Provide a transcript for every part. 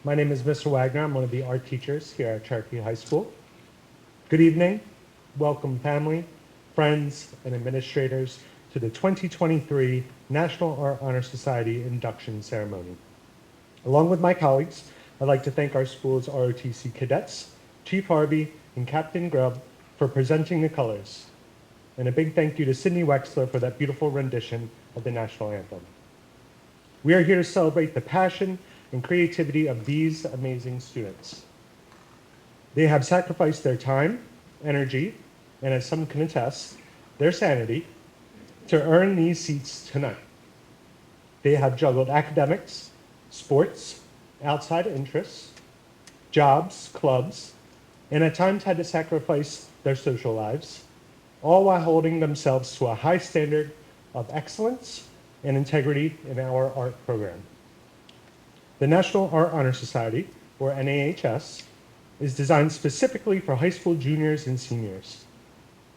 My name is Mr. Wagner. I'm one of the art teachers here at Cherokee High School. Good evening. Welcome family, friends, and administrators to the 2023 National Art Honor Society induction ceremony. Along with my colleagues, I'd like to thank our school's ROTC cadets, Chief Harvey, and Captain Grubb for presenting the colors. And a big thank you to Sydney Wexler for that beautiful rendition of the national anthem. We are here to celebrate the passion and creativity of these amazing students. They have sacrificed their time, energy, and as some can attest, their sanity to earn these seats tonight. They have juggled academics, sports, outside interests, jobs, clubs, and at times had to sacrifice their social lives, all while holding themselves to a high standard of excellence and integrity in our art program. The National Art Honor Society, or NAHS, is designed specifically for high school juniors and seniors.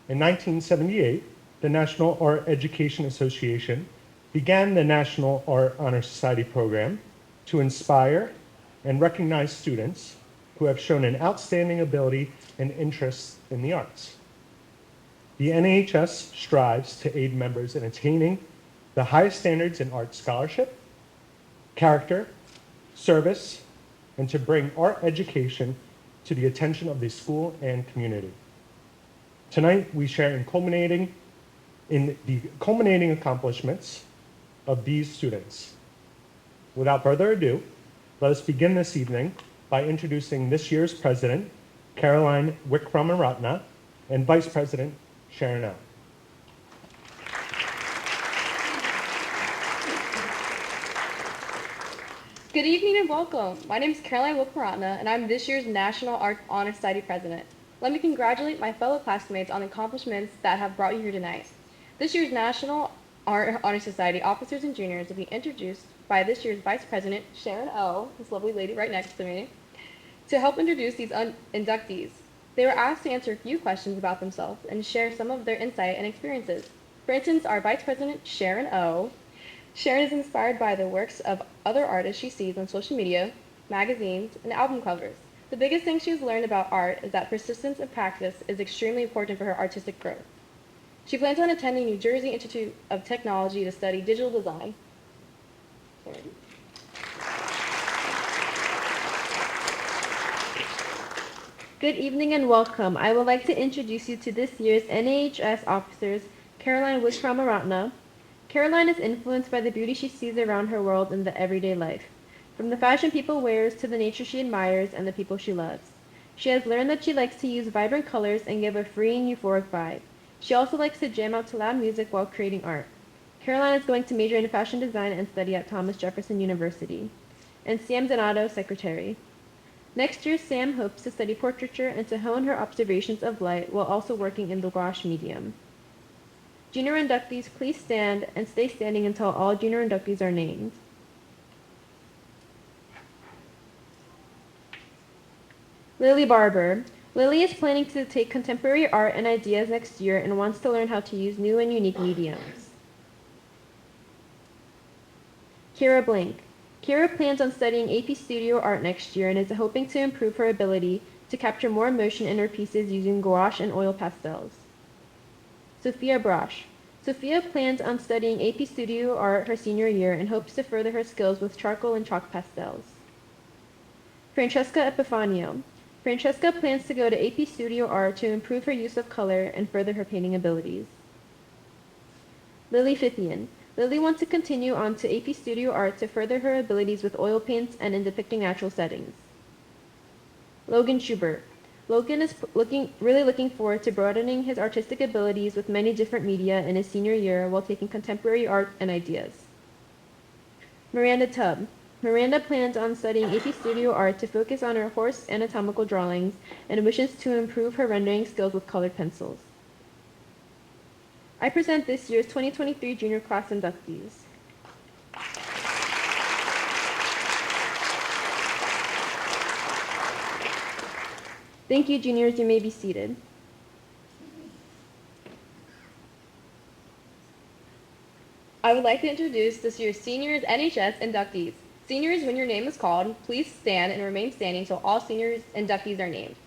In 1978, the National Art Education Association began the National Art Honor Society program to inspire and recognize students who have shown an outstanding ability and interest in the arts. The NAHS strives to aid members in attaining the highest standards in art scholarship, character, service, and to bring art education to the attention of the school and community. Tonight, we share in the culminating accomplishments of these students. Without further ado, let us begin this evening by introducing this year's president, Caroline Wickramaratna, and vice president, Sharon O. Good evening and welcome. My name is Caroline Wickramaratna, and I'm this year's National Art Honor Society president. Let me congratulate my fellow classmates on the accomplishments that have brought you here tonight. This year's National Art Honor Society officers and juniors will be introduced by this year's vice president, Sharon O., this lovely lady right next to me, to help introduce these inductees. They were asked to answer a few questions about themselves and share some of their insight and experiences. For instance, our vice president, Sharon O., Sharon is inspired by the works of other artists she sees on social media, magazines, and album covers. The biggest thing she's learned about art is that persistence and practice is extremely important for her artistic growth. She plans on attending New Jersey Institute of Technology to study digital design. Good evening and welcome. I would like to introduce you to this year's NAHS officers, Caroline Wickramaratna. Caroline is influenced by the beauty she sees around her world in the everyday life, from the fashion people wears to the nature she admires and the people she loves. She has learned that she likes to use vibrant colors and give a free and euphoric vibe. She also likes to jam out to loud music while creating art. Caroline is going to major in fashion design and study at Thomas Jefferson University. And Sam Donato, secretary. Next year, Sam hopes to study portraiture and to hone her observations of light while also working in the gouache medium. Junior inductees, please stand and stay standing until all junior inductees are named. Lily Barber. Lily is planning to take contemporary art and ideas next year and wants to learn how to use new and unique mediums. Kira Blank. Kira plans on studying AP Studio Art next year and is hoping to improve her ability to capture more emotion in her pieces using gouache and oil pastels. Sophia Brosh. Sophia plans on studying AP Studio Art her senior year and hopes to further her skills with charcoal and chalk pastels. Francesca Epifanio. Francesca plans to go to AP Studio Art to improve her use of color and further her painting abilities. Lily Fithian. Lily wants to continue on to AP Studio Art to further her abilities with oil paints and in depicting natural settings. Logan Schubert. Logan is really looking forward to broadening his artistic abilities with many different media in his senior year while taking contemporary art and ideas. Miranda Tubb. Miranda plans on studying AP Studio Art to focus on her horse anatomical drawings and wishes to improve her rendering skills with colored pencils. I present this year's 2023 junior class inductees. Thank you, juniors. You may be seated. I would like to introduce this year's seniors NHS inductees. Seniors, when your name is called, please stand and remain standing until all seniors inductees are named.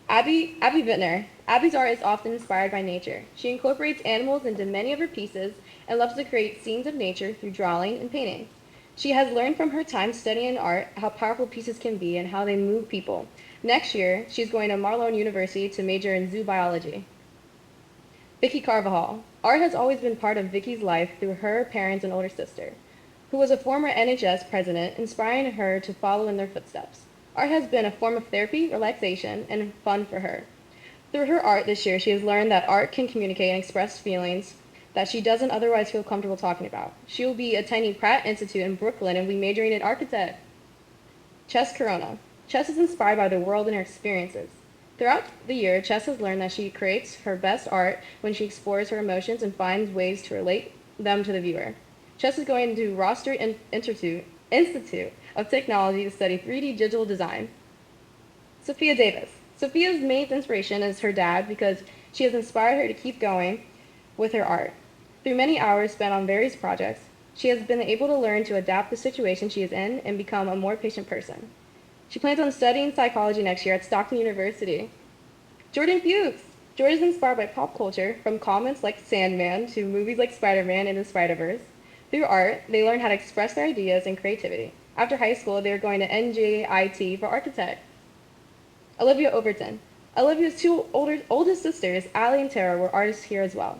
Abby Bittner. Abby's art is often inspired by nature. She incorporates animals into many of her pieces and loves to create scenes of nature through drawing and painting. She has learned from her time studying art how powerful pieces can be and how they move people. Next year, she's going to Marlon University to major in zoo biology. Vicky Carvajal. Art has always been part of Vicky's life through her parents and older sister, who was a former NHS president, inspiring her to follow in their footsteps. Art has been a form of therapy, relaxation, and fun for her. Through her art this year, she has learned that art can communicate and express feelings that she doesn't otherwise feel comfortable talking about. She will be attending Pratt Institute in Brooklyn and will be majoring in architect. Chess Corona. Chess is inspired by the world and her experiences. Throughout the year, Chess has learned that she creates her best art when she explores her emotions and finds ways to relate them to the viewer. Chess is going to Roster Institute of Technology to study 3D digital design. Sophia Davis. Sophia's main inspiration is her dad because she has inspired her to keep going with her art. Through many hours spent on various projects, she has been able to learn to adapt the situation she is in and become a more patient person. She plans on studying psychology next year at Stockton University. Jordan Fuchs. Jordan is inspired by pop culture, from comments like Sandman to movies like Spider-Man and the Spider-Verse. Through art, they learn how to express their ideas and creativity. After high school, they are going to NJIT for architect. Olivia Overton. Olivia's two oldest sisters, Allie and Tara, were artists here as well.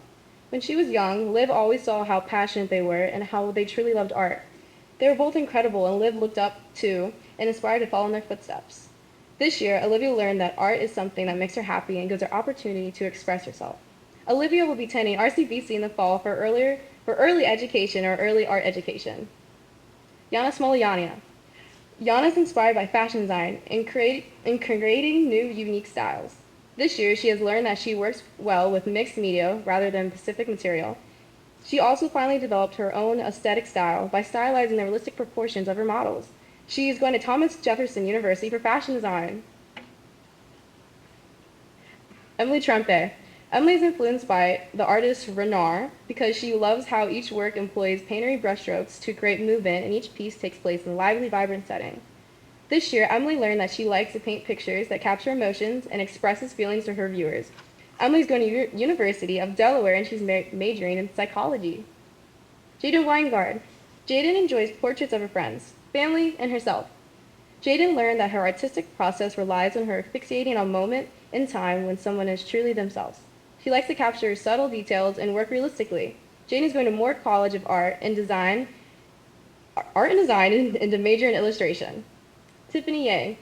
When she was young, Liv always saw how passionate they were and how they truly loved art. They were both incredible, and Liv looked up to and inspired to follow in their footsteps. This year, Olivia learned that art is something that makes her happy and gives her opportunity to express herself. Olivia will be attending RCBC in the fall for early education or early art education. Yana Smoliania. Yana is inspired by fashion design and creating new, unique styles. This year, she has learned that she works well with mixed media rather than specific material. She also finally developed her own aesthetic style by stylizing the realistic proportions of her models. She is going to Thomas Jefferson University for fashion design. Emily Trempe. Emily is influenced by the artist Renoir because she loves how each work employs painterly brushstrokes to create movement, and each piece takes place in a lively, vibrant setting. This year, Emily learned that she likes to paint pictures that capture emotions and expresses feelings to her viewers. Emily is going to University of Delaware, and she's majoring in psychology. Jaden Weingard. Jaden enjoys portraits of her friends, family, and herself. Jaden learned that her artistic process relies on her fixating on a moment in time when someone is truly themselves. She likes to capture subtle details and work realistically. Jaden is going to Moore College of Art and Design and to major in illustration. Tiffany Ye.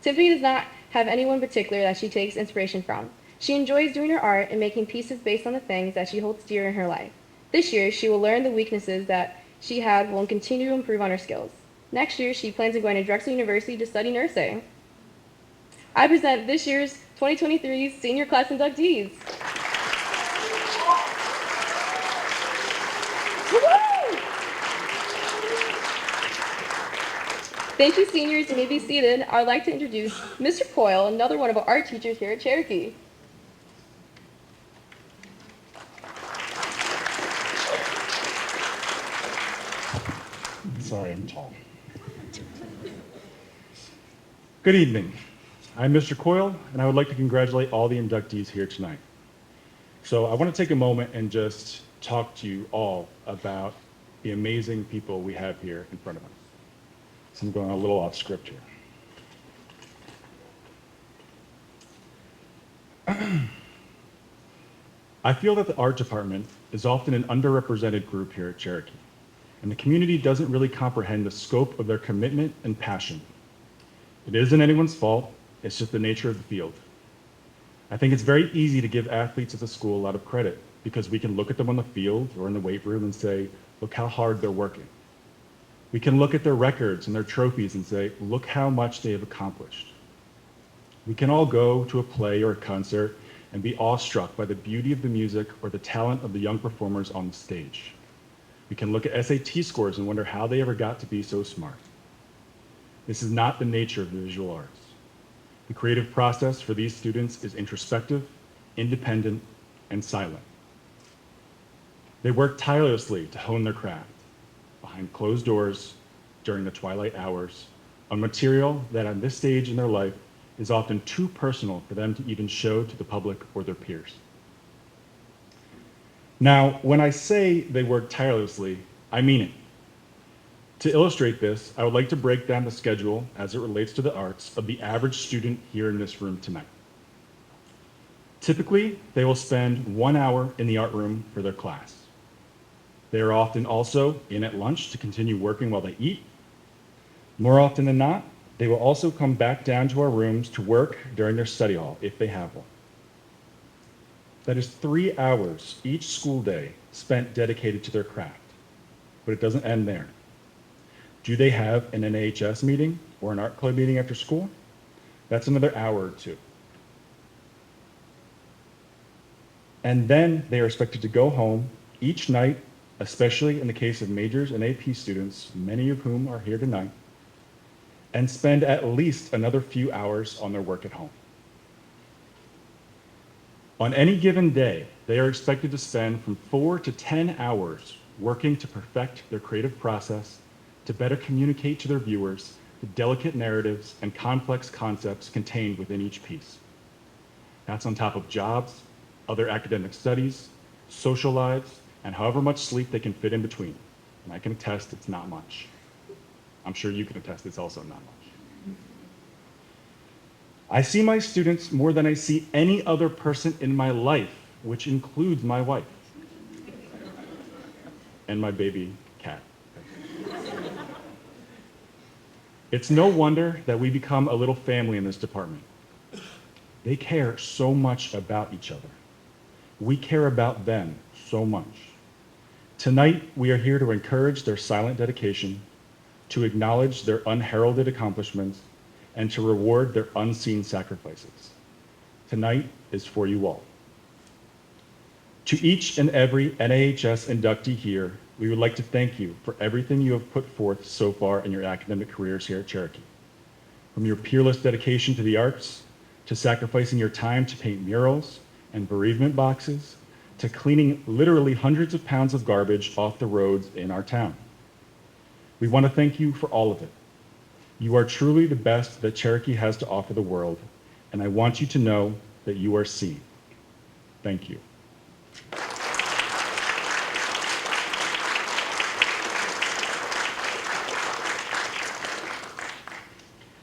Tiffany does not have anyone particular that she takes inspiration from. She enjoys doing her art and making pieces based on the things that she holds dear in her life. This year, she will learn the weaknesses that she had and continue to improve on her skills. Next year, she plans on going to Drexel University to study nursing. I present this year's 2023 senior class inductees. Woo-hoo! Thank you, seniors. You may be seated. I would like to introduce Mr. Coyle, another one of our art teachers here at Cherokee. Sorry, I'm tall. Good evening. I'm Mr. Coyle, and I would like to congratulate all the inductees here tonight. So I want to take a moment and just talk to you all about the amazing people we have here in front of us. So I'm going a little off script here. I feel that the art department is often an underrepresented group here at Cherokee, and the community doesn't really comprehend the scope of their commitment and passion. It isn't anyone's fault, it's just the nature of the field. I think it's very easy to give athletes at the school a lot of credit because we can look at them on the field or in the weight room and say, look how hard they're working. We can look at their records and their trophies and say, look how much they have accomplished. We can all go to a play or a concert and be awestruck by the beauty of the music or the talent of the young performers on the stage. We can look at SAT scores and wonder how they ever got to be so smart. This is not the nature of the visual arts. The creative process for these students is introspective, independent, and silent. They work tirelessly to hone their craft behind closed doors during the twilight hours on material that at this stage in their life is often too personal for them to even show to the public or their peers. Now, when I say they work tirelessly, I mean it. To illustrate this, I would like to break down the schedule as it relates to the arts of the average student here in this room tonight. Typically, they will spend 1 hour in the art room for their class. They are often also in at lunch to continue working while they eat. More often than not, they will also come back down to our rooms to work during their study hall if they have one. That is 3 hours each school day spent dedicated to their craft. But it doesn't end there. Do they have an NAHS meeting or an art club meeting after school? That's another hour or two. And then they are expected to go home each night, especially in the case of majors and AP students, many of whom are here tonight, and spend at least another few hours on their work at home. On any given day, they are expected to spend from 4 to 10 hours working to perfect their creative process, to better communicate to their viewers the delicate narratives and complex concepts contained within each piece. That's on top of jobs, other academic studies, social lives, and however much sleep they can fit in between. And I can attest it's not much. I'm sure you can attest it's also not much. I see my students more than I see any other person in my life, which includes my wife and my baby cat. It's no wonder that we become a little family in this department. They care so much about each other. We care about them so much. Tonight, we are here to encourage their silent dedication, to acknowledge their unheralded accomplishments, and to reward their unseen sacrifices. Tonight is for you all. To each and every NAHS inductee here, we would like to thank you for everything you have put forth so far in your academic careers here at Cherokee. From your peerless dedication to the arts, to sacrificing your time to paint murals and bereavement boxes, to cleaning literally hundreds of pounds of garbage off the roads in our town. We want to thank you for all of it. You are truly the best that Cherokee has to offer the world, and I want you to know that you are seen. Thank you.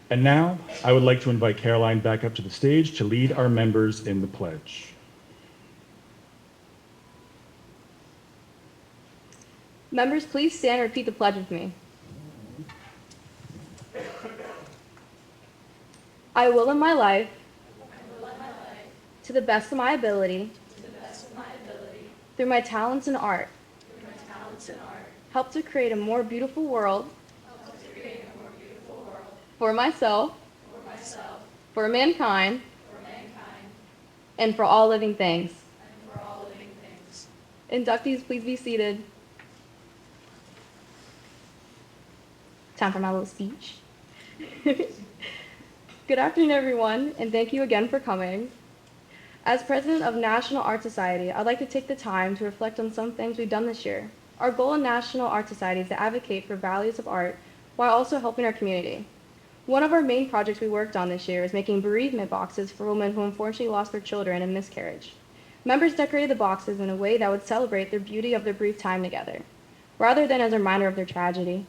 And now, I would like to invite Caroline back up to the stage to lead our members in the pledge. Members, please stand and repeat the pledge with me. I will in my life, to the best of my ability, through my talents in art, help to create a more beautiful world for myself, for mankind, and for all living things. Inductees, please be seated. Time for my little speech. Good afternoon, everyone, and thank you again for coming. As president of National Art Society, I'd like to take the time to reflect on some things we've done this year. Our goal in National Art Society is to advocate for values of art while also helping our community. One of our main projects we worked on this year is making bereavement boxes for women who unfortunately lost their children in miscarriage. Members decorated the boxes in a way that would celebrate the beauty of their brief time together, rather than as a reminder of their tragedy.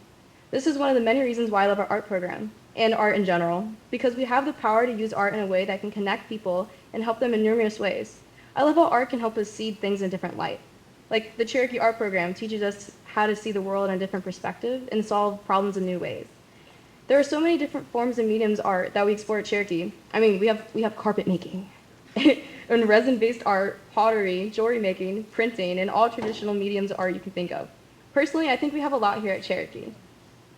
This is one of the many reasons why I love our art program, and art in general, because we have the power to use art in a way that can connect people and help them in numerous ways. I love how art can help us see things in a different light. Like the Cherokee art program teaches us how to see the world in a different perspective and solve problems in new ways. There are so many different forms and mediums art that we explore at Cherokee. I mean, we have carpet making, and resin-based art, pottery, jewelry making, printing, and all traditional mediums of art you can think of. Personally, I think we have a lot here at Cherokee.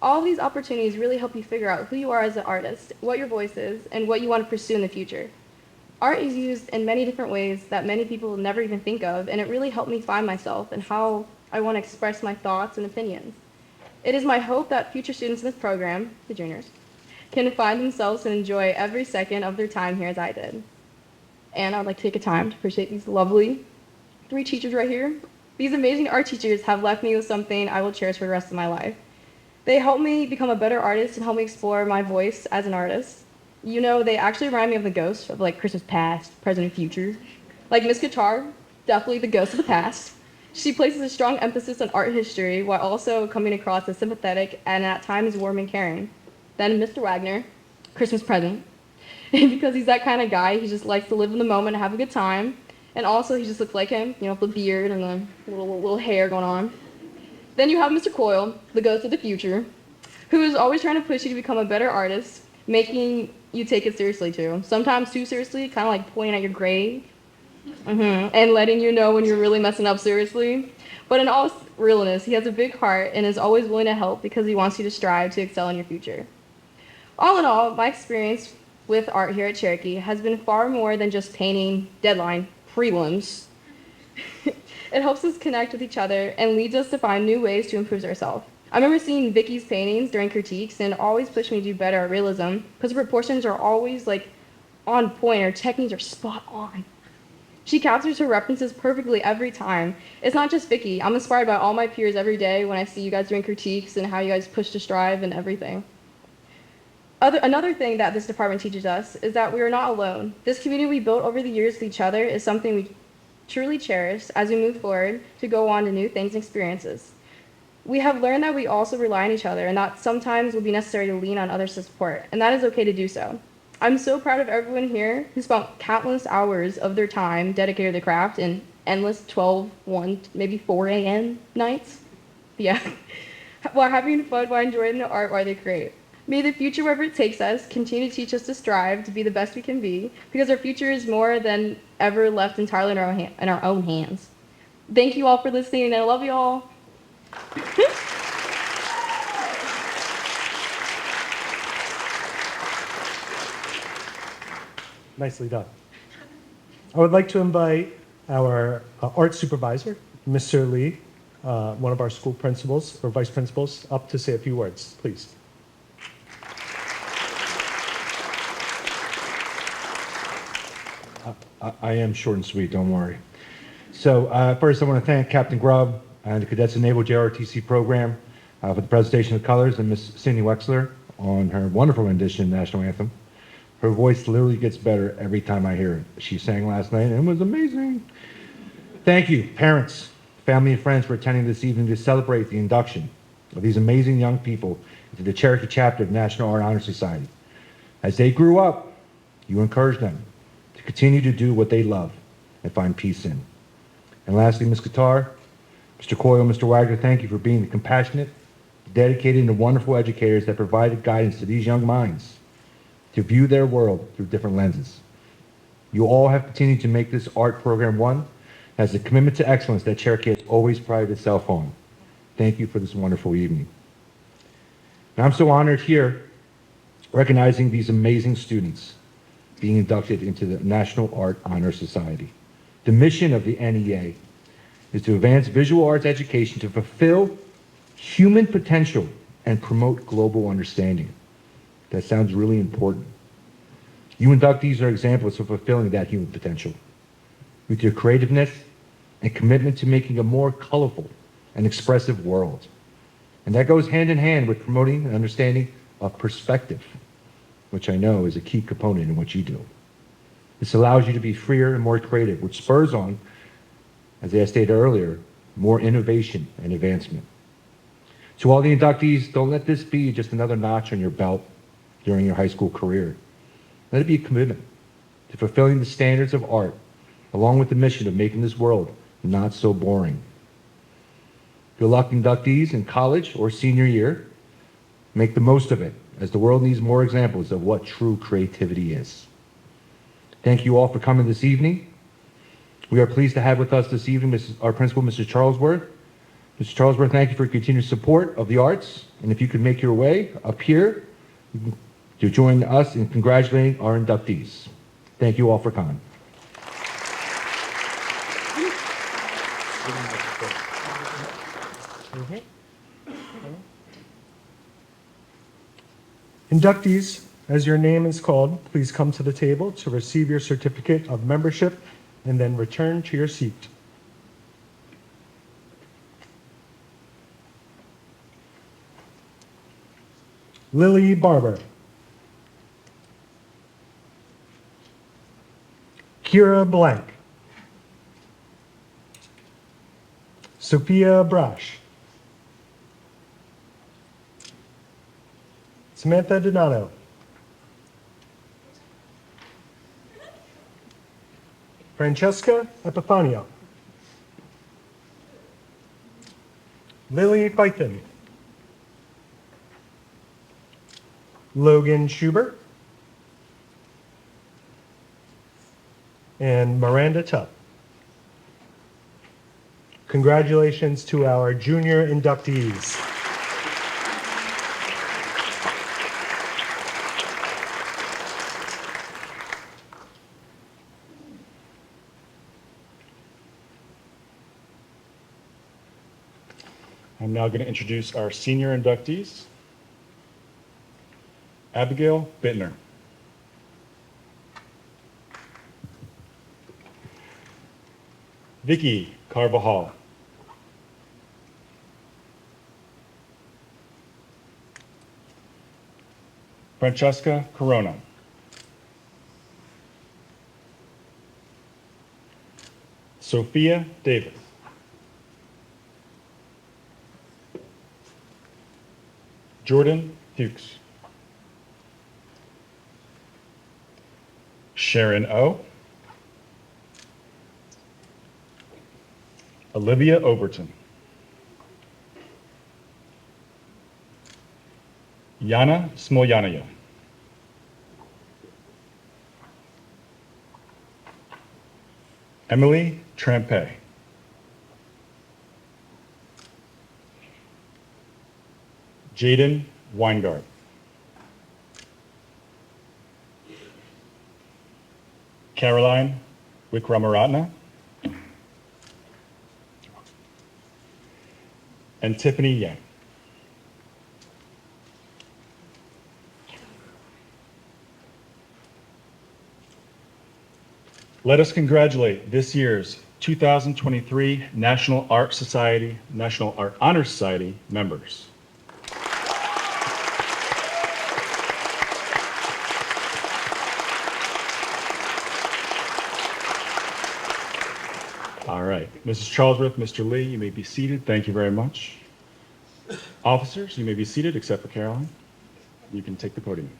All of these opportunities really help you figure out who you are as an artist, what your voice is, and what you want to pursue in the future. Art is used in many different ways that many people will never even think of, and it really helped me find myself and how I want to express my thoughts and opinions. It is my hope that future students in this program, the juniors, can find themselves and enjoy every second of their time here as I did. And I'd like to take a time to appreciate these lovely 3 teachers right here. These amazing art teachers have left me with something I will cherish for the rest of my life. They helped me become a better artist and help me explore my voice as an artist. You know, they actually remind me of the ghosts of like Christmas past, present, and future. Like Miss Guitar, definitely the ghost of the past. She places a strong emphasis on art history while also coming across as sympathetic and at times warm and caring. Then Mr. Wagner, Christmas present. And because he's that kind of guy, he just likes to live in the moment and have a good time. And also, he just looks like him, you know, with the beard and the little hair going on. Then you have Mr. Coyle, the ghost of the future, who is always trying to push you to become a better artist, making you take it seriously too. Sometimes too seriously, kind of like pointing at your grade, and letting you know when you're really messing up seriously. But in all realness, he has a big heart and is always willing to help because he wants you to strive to excel in your future. All in all, my experience with art here at Cherokee has been far more than just painting, deadline, prelims. It helps us connect with each other and leads us to find new ways to improve ourselves. I remember seeing Vicky's paintings during critiques and it always pushed me to do better at realism because her proportions are always like on point, her techniques are spot on. She captures her references perfectly every time. It's not just Vicky. I'm inspired by all my peers every day when I see you guys doing critiques and how you guys push to strive and everything. Another thing that this department teaches us is that we are not alone. This community we built over the years with each other is something we truly cherish as we move forward to go on to new things and experiences. We have learned that we also rely on each other and that sometimes it will be necessary to lean on others to support, and that is okay to do so. I'm so proud of everyone here who spent countless hours of their time dedicated to the craft in endless 12, 1, maybe 4 a.m. nights. Yeah. While having fun, while enjoying the art while they create. May the future, wherever it takes us, continue to teach us to strive to be the best we can be, because our future is more than ever left entirely in our own hands. Thank you all for listening, and I love you all. Nicely done. I would like to invite our art supervisor, Mr. Lee, one of our school principals or vice principals, up to say a few words, please. I am short and sweet, don't worry. So first I want to thank Captain Grubb and the Cadets Enabled JROTC program for the presentation of colors, and Miss Cindy Wexler on her wonderful rendition of the National Anthem. Her voice literally gets better every time I hear it. She sang last night and it was amazing. Thank you, parents, family, and friends for attending this evening to celebrate the induction of these amazing young people into the Cherokee chapter of National Art Honor Society. As they grew up, you encouraged them to continue to do what they love and find peace in. And lastly, Ms. Guitar, Mr. Coyle, Mr. Wagner, thank you for being the compassionate, dedicated, and wonderful educators that provided guidance to these young minds to view their world through different lenses. You all have continued to make this art program one as a commitment to excellence that Cherokee has always prided itself on. Thank you for this wonderful evening. And I'm so honored here recognizing these amazing students being inducted into the National Art Honor Society. The mission of the NEA is to advance visual arts education to fulfill human potential and promote global understanding. That sounds really important. You inductees are examples of fulfilling that human potential with your creativeness and commitment to making a more colorful and expressive world. And that goes hand in hand with promoting an understanding of perspective, which I know is a key component in what you do. This allows you to be freer and more creative, which spurs on, as I stated earlier, more innovation and advancement. To all the inductees, don't let this be just another notch on your belt during your high school career. Let it be a commitment to fulfilling the standards of art, along with the mission of making this world not so boring. Good luck, inductees, in college or senior year. Make the most of it, as the world needs more examples of what true creativity is. Thank you all for coming this evening. We are pleased to have with us this evening our principal, Mr. Charlesworth. Mr. Charlesworth, thank you for your continued support of the arts. And if you could make your way up here to join us in congratulating our inductees. Thank you all for coming. Inductees, as your name is called, please come to the table to receive your certificate of membership and then return to your seat. Lily Barber. Kira Blank. Sophia Brash. Samantha Donato. Francesca Epifanio. Lily Fythen. Logan Schubert. And Miranda Tubb. Congratulations to our junior inductees. I'm now going to introduce our senior inductees. Abigail Bittner. Vicky Carvajal. Francesca Corona. Sophia Davis. Jordan Hughes. Sharon O. Olivia Overton. Yana Smolyanaya. Emily Trampe. Jaden Weingart. Caroline Wikramaratna. And Tiffany Yang. Let us congratulate this year's 2023 National Art Society, National Art Honor Society members. All right, Mrs. Charlesworth, Mr. Lee, you may be seated. Thank you very much. Officers, you may be seated except for Caroline. You can take the podium.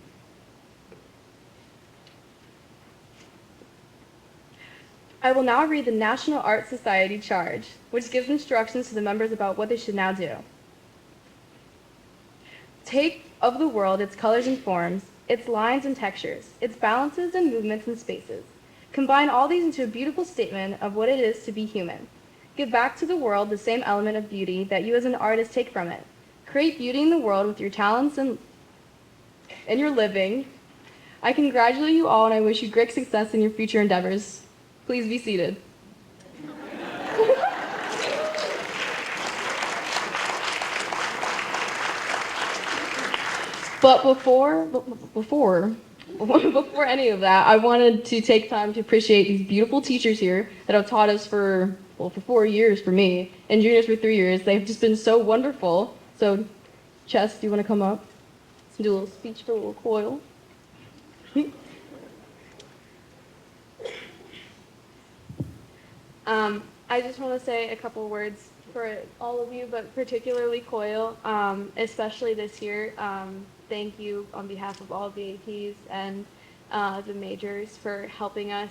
I will now read the National Art Society charge, which gives instructions to the members about what they should now do. Take of the world its colors and forms, its lines and textures, its balances and movements and spaces. Combine all these into a beautiful statement of what it is to be human. Give back to the world the same element of beauty that you as an artist take from it. Create beauty in the world with your talents and your living. I congratulate you all and I wish you great success in your future endeavors. Please be seated. But before any of that, I wanted to take time to appreciate these beautiful teachers here that have taught us for 4 years for me, and juniors for 3 years. They've just been so wonderful. So, Chess, do you want to come up? Let's do a little speech for a little Coil. I just want to say a couple words for all of you, but particularly Coil, especially this year. Thank you on behalf of all the APs and the majors for helping us.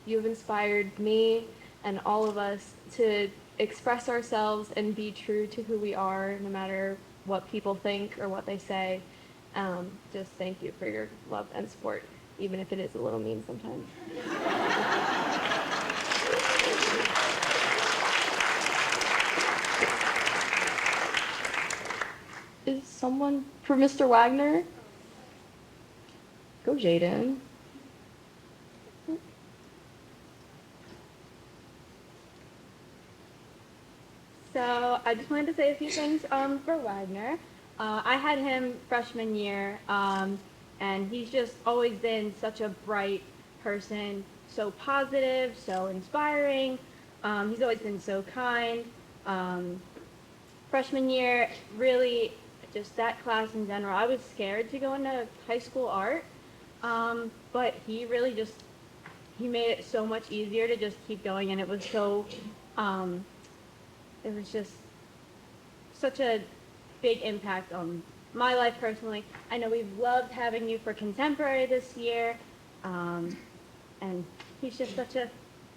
You've inspired me and all of us to express ourselves and be true to who we are, no matter what people think or what they say. Just thank you for your love and support, even if it is a little mean sometimes. Is someone for Mr. Wagner? Go, Jaden. So I just wanted to say a few things for Wagner. I had him freshman year, and he's just always been such a bright person, so positive, so inspiring. He's always been so kind. Freshman year, really, just that class in general. I was scared to go into high school art, but he really just, he made it so much easier to just keep going, and it was so, it was just such a big impact on my life personally. I know we've loved having you for contemporary this year, and he's just such a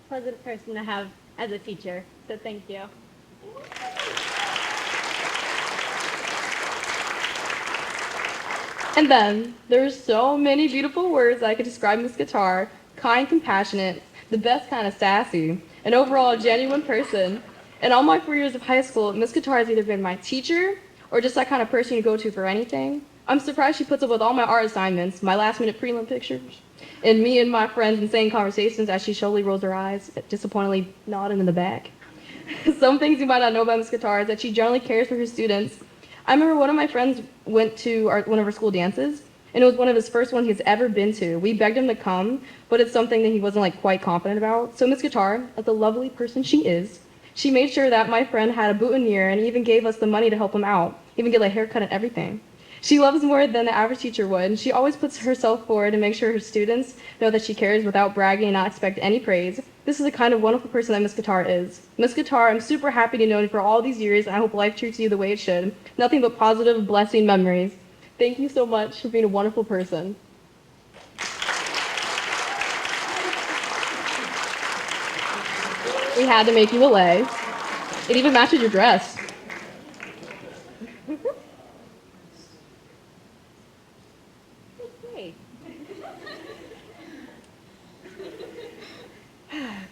pleasant person to have as a teacher, so thank you. And then there's so many beautiful words I could describe Miss Guitar: kind, compassionate, the best kind of sassy, and overall a genuine person. In all my 4 years of high school, Miss Guitar has either been my teacher or just that kind of person you go to for anything. I'm surprised she puts up with all my art assignments, my last minute prelim pictures, and me and my friends insane conversations as she slowly rolls her eyes, disappointingly nodding in the back. Some things you might not know about Miss Guitar is that she generally cares for her students. I remember one of my friends went to one of our school dances, and it was one of his first ones he's ever been to. We begged him to come, but it's something that he wasn't like quite confident about. So Miss Guitar, as the lovely person she is, she made sure that my friend had a boutonniere and even gave us the money to help him out, even get a haircut and everything. She loves more than the average teacher would, and she always puts herself forward to make sure her students know that she cares without bragging and not expect any praise. This is the kind of wonderful person that Miss Guitar is. Miss Guitar, I'm super happy to know you for all these years, and I hope life treats you the way it should. Nothing but positive, blessing memories. Thank you so much for being a wonderful person. We had to make you a lei. It even matches your dress. Okay.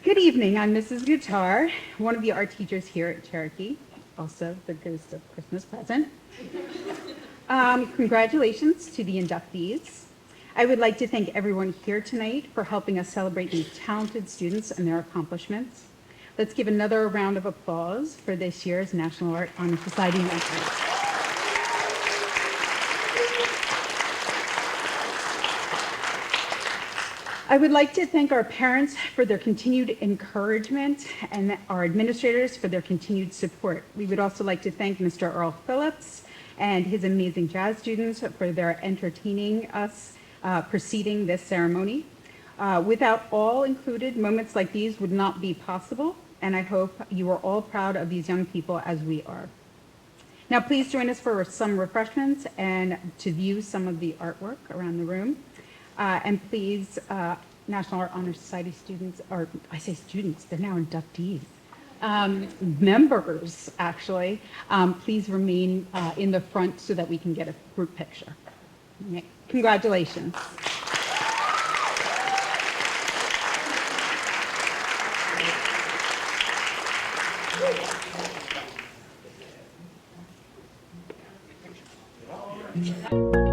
Good evening. I'm Mrs. Guitar, one of the art teachers here at Cherokee, also the ghost of Christmas present. Congratulations to the inductees. I would like to thank everyone here tonight for helping us celebrate these talented students and their accomplishments. Let's give another round of applause for this year's National Art Honor Society winners. I would like to thank our parents for their continued encouragement and our administrators for their continued support. We would also like to thank Mr. Earl Phillips and his amazing jazz students for their entertaining us preceding this ceremony. Without all included, moments like these would not be possible, and I hope you are all proud of these young people as we are. Now please join us for some refreshments and to view some of the artwork around the room. And please, National Art Honor Society students, or I say students, they're now inductees, members, actually, please remain in the front so that we can get a group picture. Okay. Congratulations. Thank you.